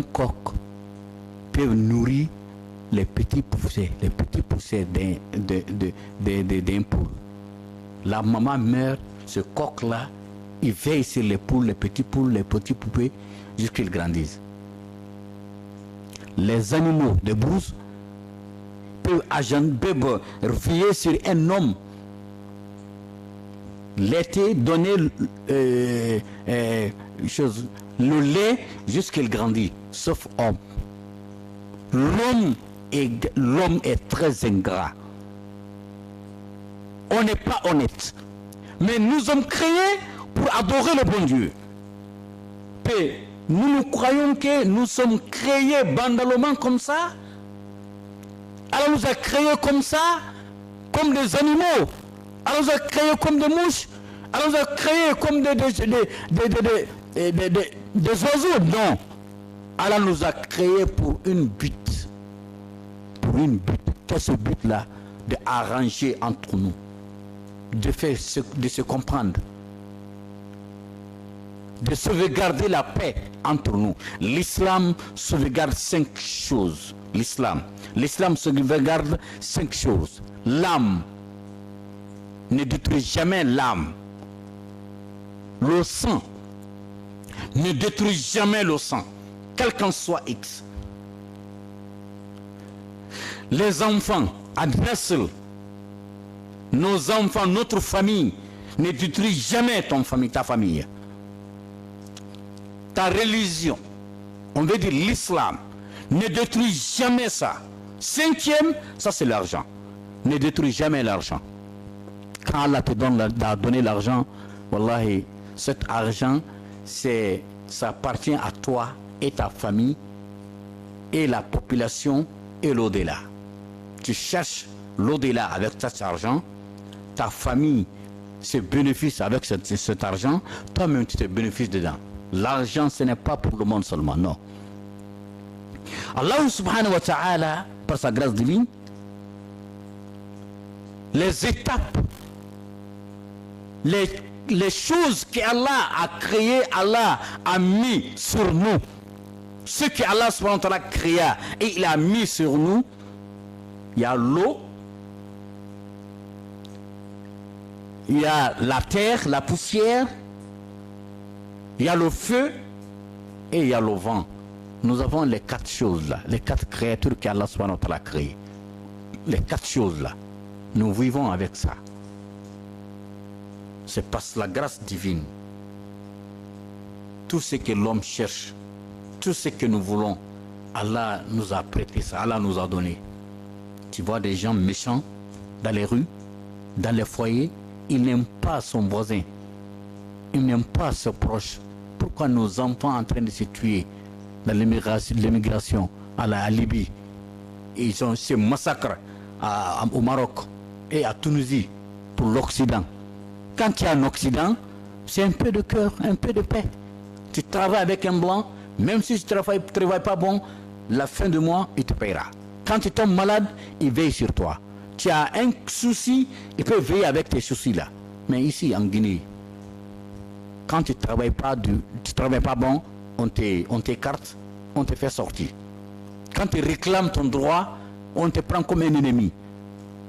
coq peut nourrir les petits poussets d'un poule. La maman meurt, ce coq-là, il veille sur les poules, les petits poupées, jusqu'à qu'ils grandissent. Les animaux de brousse peuvent veiller sur un homme, l'été, donner le lait jusqu'à qu'il grandit, sauf homme. L'homme est très ingrat. On n'est pas honnête. Mais nous sommes créés pour adorer le bon Dieu. Et nous croyons que nous sommes créés bandalement comme ça. Allah nous a créés comme ça, comme des animaux. Allah nous a créés comme des mouches. Allah nous a créés comme des oiseaux. Non. Allah nous a créés pour une but. Pour une but. Qu'est-ce but-là? De arranger entre nous. De se comprendre. De sauvegarder la paix entre nous. L'islam sauvegarde 5 choses. L'islam sauvegarde 5 choses. L'âme. Ne détruit jamais l'âme. Le sang. Ne détruit jamais le sang. Quel qu'en soit X. Les enfants, adressent nos enfants, notre famille, ne détruit jamais ta famille. Ta religion, on veut dire l'islam, ne détruit jamais ça. 5e, ça c'est l'argent. Ne détruit jamais l'argent. Quand Allah te a donné l'argent, wallahi, cet argent, ça appartient à toi et ta famille et la population et l'au-delà. Tu cherches l'au-delà avec cet argent, ta famille se bénéficie avec cet argent, toi-même tu te bénéficies dedans. L'argent, ce n'est pas pour le monde seulement, non. Allah subhanahu wa ta'ala, par sa grâce divine, les étapes, les choses qu'Allah a créées, Allah a mis sur nous. Ce qu'Allah subhanahu wa ta'ala créa et il a mis sur nous, il y a l'eau, il y a la terre, la poussière, Il y a le feu et il y a le vent. Nous avons les 4 choses là, les 4 créatures qu'Allah subhanahu wa ta'ala a créées. Les 4 choses là, nous vivons avec ça. C'est par la grâce divine. Tout ce que l'homme cherche, tout ce que nous voulons, Allah nous a prêté ça, Allah nous a donné. Tu vois des gens méchants dans les rues, dans les foyers, ils n'aiment pas son voisin, ils n'aiment pas ses proches. Pourquoi nos enfants en train de se tuer dans l'immigration à la Libye? Ils ont ces massacres au Maroc et à Tunisie pour l'Occident. Quand il y a un Occident, c'est un peu de cœur, un peu de paix. Tu travailles avec un blanc, même si tu ne travailles pas bon, la fin du mois, il te paiera. Quand tu tombes malade, il veille sur toi. Tu as un souci, il peut veiller avec tes soucis là. Mais ici, en Guinée, quand tu ne travailles pas bon, on t'écarte, on te fait sortir. Quand tu réclames ton droit, on te prend comme un ennemi.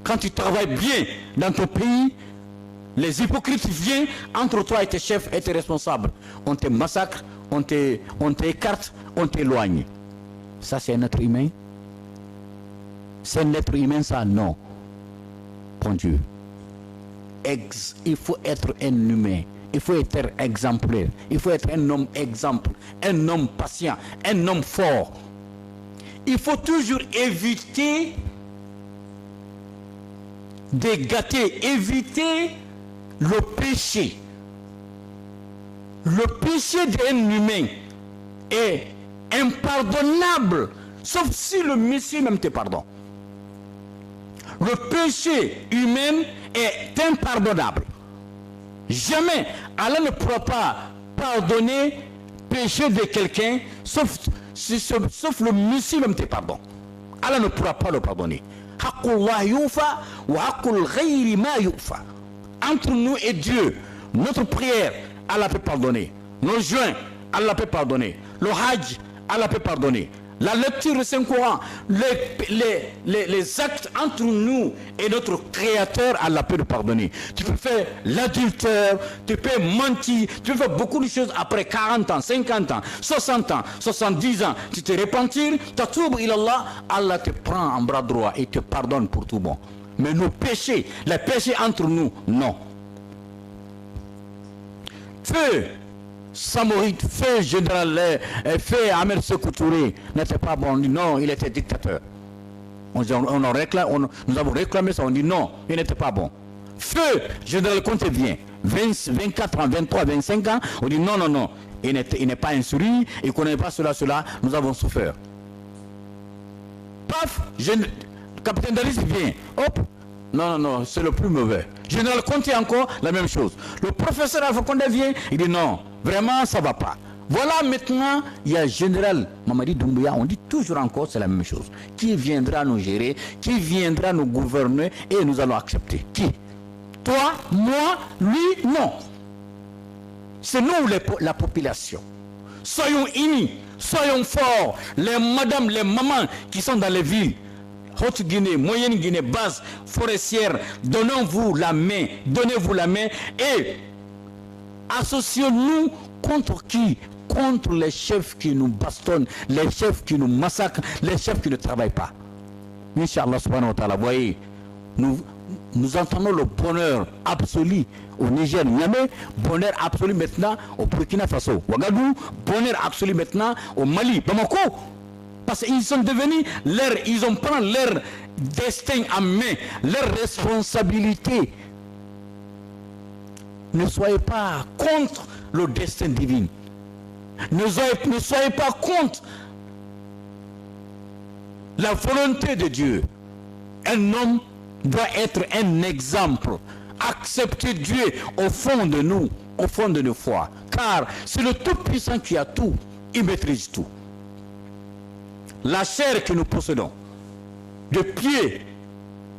Quand tu travailles bien dans ton pays, les hypocrites viennent entre toi et tes chefs et tes responsables. On te massacre, on t'écarte, on t'éloigne. Ça, c'est un être humain? C'est un être humain, ça? Non. Bon Dieu. Il faut être un humain. Il faut être exemplaire. Il faut être un homme exemple. Un homme patient. Un homme fort. Il faut toujours éviter de gâter, éviter le péché. Le péché d'un humain est impardonnable, sauf si le Messie même te pardonne. Le péché humain est impardonnable. Jamais Allah ne pourra pas pardonner le péché de quelqu'un, sauf le Messie même te pardonne. Allah ne pourra pas le pardonner. Entre nous et Dieu, notre prière, Allah peut pardonner. Nos jeûnes, Allah peut pardonner. Le Hajj, Allah peut pardonner. La lecture du Saint-Coran, les actes entre nous et notre Créateur, Allah peut le pardonner. Tu peux faire l'adultère, tu peux mentir, tu peux faire beaucoup de choses après 40 ans, 50 ans, 60 ans, 70 ans. Tu te repentir, tatoub ilallah, Allah te prend en bras droit et te pardonne pour tout bon. Mais nos péchés, les péchés entre nous, non. Feu Samoïde, feu général, feu Ahmed Sékou Touré n'était pas bon. On dit non, il était dictateur. Nous avons réclamé ça, on dit non, il n'était pas bon. Feu général Conté vient, 24 ans, 23, 25 ans, on dit non, non, non, il n'est pas instruit, il ne connaît pas cela, nous avons souffert. Paf, capitaine Daris vient, hop, non, non, non, c'est le plus mauvais. Général Conté encore, la même chose. Le professeur Alpha Condé vient, il dit non, vraiment ça ne va pas. Voilà maintenant, il y a général Mamadi Doumbouya, on dit toujours encore, c'est la même chose. Qui viendra nous gérer, qui viendra nous gouverner et nous allons accepter. Qui? Toi, moi, lui, non. C'est nous la population. Soyons unis, soyons forts. Les madames, les mamans qui sont dans les villes, Haute-Guinée, Moyenne-Guinée, basse, forestière, donnez-vous la main et associons-nous contre qui? Contre les chefs qui nous bastonnent, les chefs qui nous massacrent, les chefs qui ne travaillent pas. Inch'Allah subhanahu wa ta'ala, voyez, nous entendons le bonheur absolu au Niger, Niamey, bonheur absolu maintenant au Burkina Faso, Ouagadougou, bonheur absolu maintenant au Mali, Bamako. Parce qu'ils sont devenus ils ont pris leur destin en main, leur responsabilité. Ne soyez pas contre le destin divin. Ne soyez pas contre la volonté de Dieu. Un homme doit être un exemple. Accepter Dieu au fond de nous, au fond de nos foi. Car c'est le Tout-Puissant qui a tout. Il maîtrise tout. La chair que nous possédons, de pied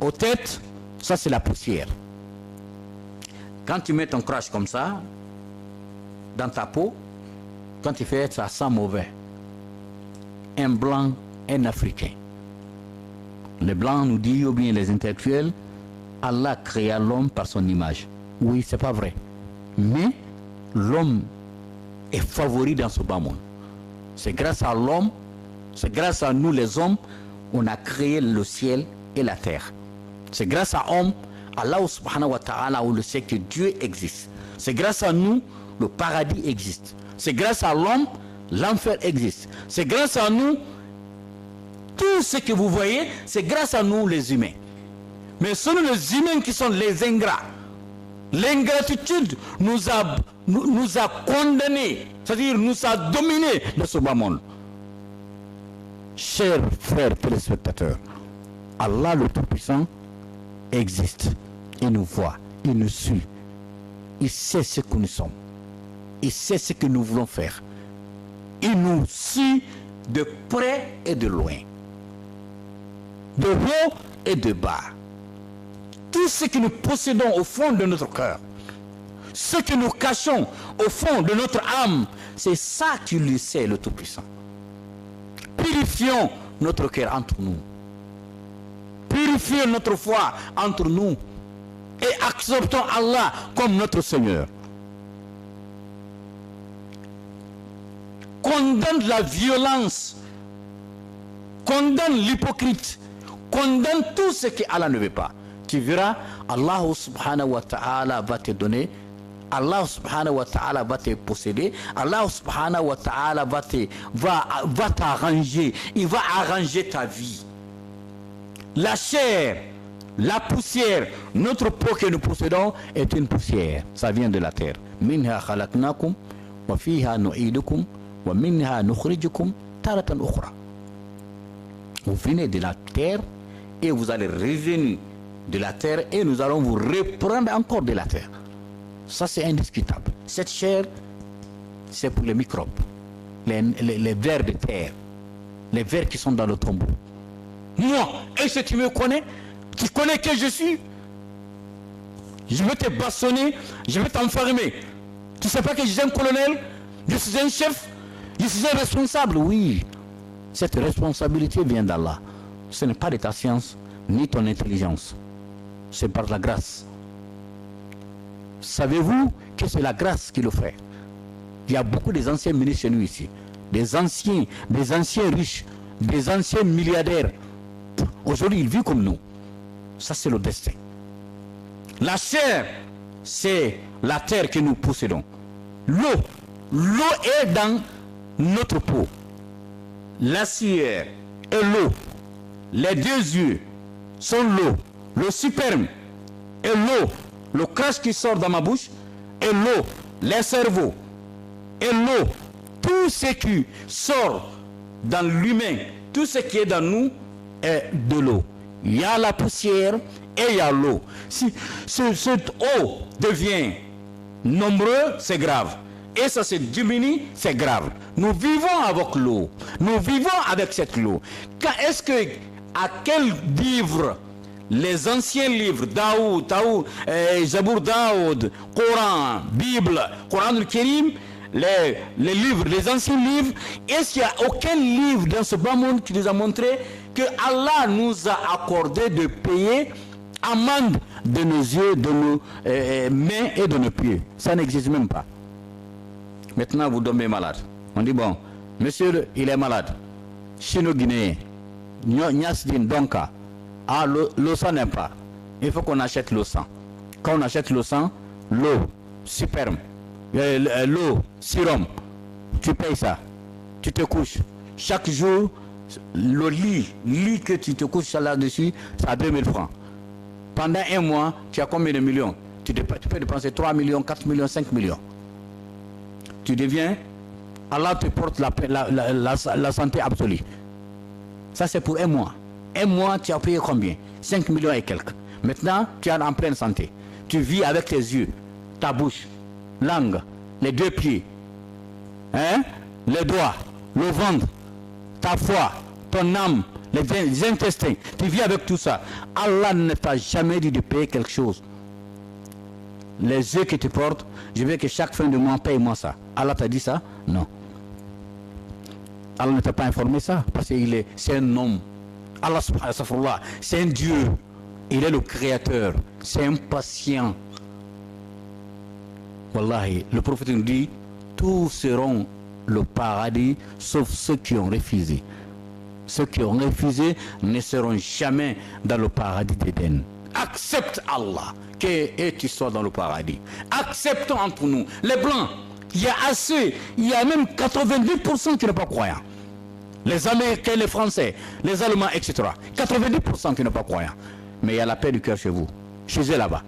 aux têtes, ça c'est la poussière. Quand tu mets ton crash comme ça, dans ta peau, quand tu fais ça sent mauvais. Un blanc, un africain. Les blancs nous disent, ou bien les intellectuels, Allah créa l'homme par son image. Oui, c'est pas vrai. Mais l'homme est favori dans ce bas monde. C'est grâce à l'homme, c'est grâce à nous les hommes, on a créé le ciel et la terre. C'est grâce à l'homme, Allah subhanahu wa ta'ala, on le sait que Dieu existe. C'est grâce à nous, le paradis existe. C'est grâce à l'homme, l'enfer existe. C'est grâce à nous, tout ce que vous voyez, c'est grâce à nous les humains. Mais ce sont les humains qui sont les ingrats. L'ingratitude nous a condamnés, c'est-à-dire nous a dominés dans ce bas monde. Chers frères téléspectateurs, Allah le Tout-Puissant existe. Il nous voit, il nous suit. Il sait ce que nous sommes. Il sait ce que nous voulons faire. Il nous suit de près et de loin. De haut et de bas. Tout ce que nous possédons au fond de notre cœur, ce que nous cachons au fond de notre âme, c'est ça qui le sait, le Tout-Puissant. Purifions notre cœur entre nous. Purifions notre foi entre nous. Et acceptons Allah comme notre Seigneur. Condamne la violence. Condamne l'hypocrite. Condamne tout ce que Allah ne veut pas. Tu verras, Allah subhanahu wa ta'ala va te donner, Allah subhanahu wa ta'ala va te posséder, Allah subhanahu wa ta'ala va t'arranger, il va arranger ta vie. La chair, la poussière, notre peau que nous possédons est une poussière, ça vient de la terre. Minha khalaqnakum wa fiha nu'idukum wa minha nukhrijukum taratan ukhra. Vous venez de la terre et vous allez revenir de la terre et nous allons vous reprendre encore de la terre. Ça c'est indiscutable. Cette chair, c'est pour les microbes, les vers de terre, les vers qui sont dans le tombeau. Moi, est-ce que tu me connais? Tu connais qui je suis? Je vais te bâtonner, je vais t'enfermer. Tu ne sais pas que je suis un colonel? Je suis un chef? Je suis un responsable? Oui. Cette responsabilité vient d'Allah. Ce n'est pas de ta science, ni ton intelligence. C'est par la grâce. Savez-vous que c'est la grâce qui le fait? Il y a beaucoup d'anciens ministres chez nous ici. Des anciens riches, des anciens milliardaires. Aujourd'hui, ils vivent comme nous. Ça, c'est le destin. La chair, c'est la terre que nous possédons. L'eau est dans notre peau. La sueur et l'eau. Les deux yeux sont l'eau. Le sperme et l'eau. Le crash qui sort dans ma bouche et l'eau. Les cerveaux et l'eau. Tout ce qui sort dans l'humain, tout ce qui est dans nous est de l'eau. Il y a la poussière et il y a l'eau. Si cette eau devient nombreux, c'est grave. Et ça se diminue, c'est grave. Nous vivons avec l'eau. Nous vivons avec cette eau. Est-ce que, à quel livre, les anciens livres, Zabour Daoud, Coran, Bible, Coran al-Karim, les livres, les anciens livres, est-ce qu'il n'y a aucun livre dans ce bas monde qui nous a montré que Allah nous a accordé de payer amende de nos yeux, de nos mains et de nos pieds? Ça n'existe même pas. Maintenant, vous tombez malade. On dit, bon, monsieur, il est malade. Chino-Guinéen, Nyasdin, Donka. Ah, le sang n'aime pas. Il faut qu'on achète le sang. Quand on achète le sang, l'eau, sperme, l'eau, sérum, tu payes ça. Tu te couches. Chaque jour, le lit que tu te couches là-dessus, c'est à 2000 francs. Pendant un mois, tu as combien de millions? Tu peux dépenser 3 millions, 4 millions, 5 millions. Tu deviens, Allah te porte la santé absolue. Ça c'est pour un mois. Un mois, tu as payé combien? 5 millions et quelques. Maintenant, tu es en pleine santé. Tu vis avec tes yeux, ta bouche, langue, les deux pieds, les doigts, le ventre, ta foi, ton âme, les intestins. Tu vis avec tout ça. Allah ne t'a jamais dit de payer quelque chose. Les yeux que tu portes, je veux que chaque fin de mois, paye-moi ça. Allah t'a dit ça? Non. Allah ne t'a pas informé ça, parce que c'est un homme. Allah subhanahu wa ta'ala, c'est un Dieu. Il est le créateur. C'est impatient. Wallahi, le prophète nous dit, tous seront le paradis, sauf ceux qui ont refusé. Ceux qui ont refusé ne seront jamais dans le paradis d'Éden. Accepte Allah que tu sois dans le paradis. Acceptons entre nous. Les blancs, il y a assez, il y a même 90% qui ne sont pas croyants. Les Américains, les Français, les Allemands, etc. 90% qui ne sont pas croyants. Mais il y a la paix du cœur chez vous. Chez eux là-bas.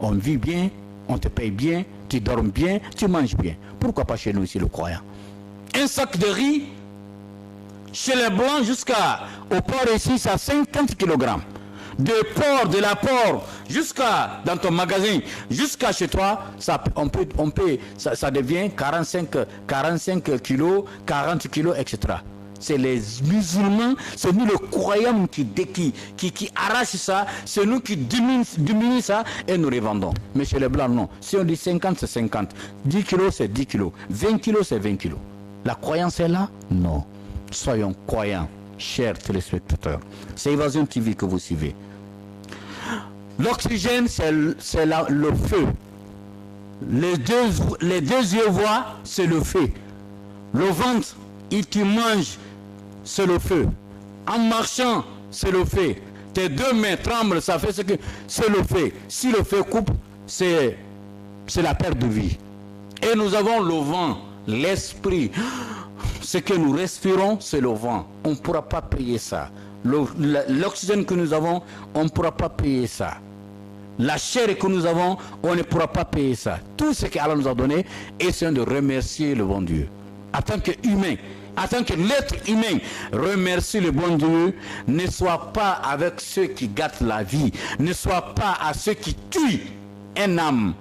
On vit bien, on te paye bien, tu dors bien, tu manges bien. Pourquoi pas chez nous ici, le croyant? Un sac de riz, chez les blancs jusqu'au port ici, c'est à 50 kg. De la porc jusqu'à dans ton magasin, jusqu'à chez toi, ça devient 45 kilos, 40 kilos, etc. C'est les musulmans, c'est nous les croyants qui arrachent ça, c'est nous qui diminuent ça et nous revendons. Mais chez les blancs, non. Si on dit 50, c'est 50. 10 kilos, c'est 10 kilos. 20 kilos, c'est 20 kilos. La croyance est là? Non. Soyons croyants, chers téléspectateurs. C'est Évasion TV que vous suivez. L'oxygène, c'est le feu. Les deux yeux voient, c'est le feu. Le ventre, et tu manges, c'est le feu. En marchant, c'est le feu. Tes deux mains tremblent, ça fait ce que c'est le feu. Si le feu coupe, c'est la perte de vie. Et nous avons le vent, l'esprit. Ce que nous respirons, c'est le vent. On ne pourra pas payer ça. L'oxygène que nous avons, on ne pourra pas payer ça. La chair que nous avons, on ne pourra pas payer ça. Tout ce qu'Allah nous a donné, essayons de remercier le bon Dieu. En tant qu'humain, en tant que l'être humain, remercie le bon Dieu. Ne sois pas avec ceux qui gâtent la vie. Ne sois pas à ceux qui tuent une âme.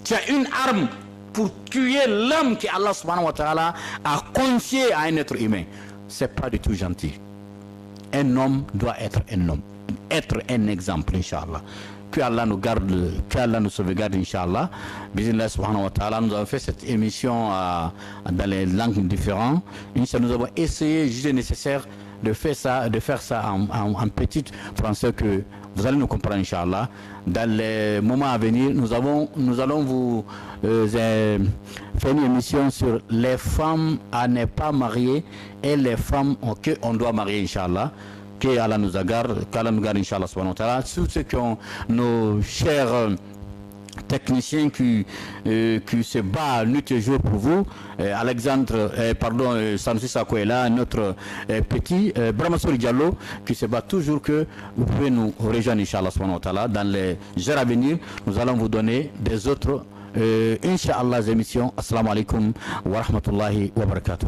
Tu as une arme pour tuer l'âme que Allah subhanahu wa ta'ala a confiée à un être humain. C'est pas du tout gentil. Un homme doit être un homme. Être un exemple, Inch'Allah. Que Allah nous garde, que Allah nous sauvegarde, Inch'Allah. Bismillah subhanahu wa ta'ala, nous avons fait cette émission dans les langues différentes. Inch'Allah, nous avons essayé, juste nécessaire, de faire ça en petit français que vous allez nous comprendre, Inch'Allah. Dans les moments à venir, nous allons vous faire une émission sur les femmes à ne pas marier et les femmes qu'on doit marier, Inch'Allah. Que Allah nous garde, qu'Allah nous garde, Inch'Allah, subhanahu wa ta'ala. Tous ceux qui ont nos chers techniciens qui se bat nuit et jour pour vous, Sanusi Sako est là, notre petit Brahmasori Diallo qui se bat toujours, que vous pouvez nous rejoindre, Inch'Allah subhanahu wa ta'ala. Dans les heures à venir, nous allons vous donner des autres Inch'Allah émissions. Assalamu alaikum wa rahmatullahi wa barakatuh.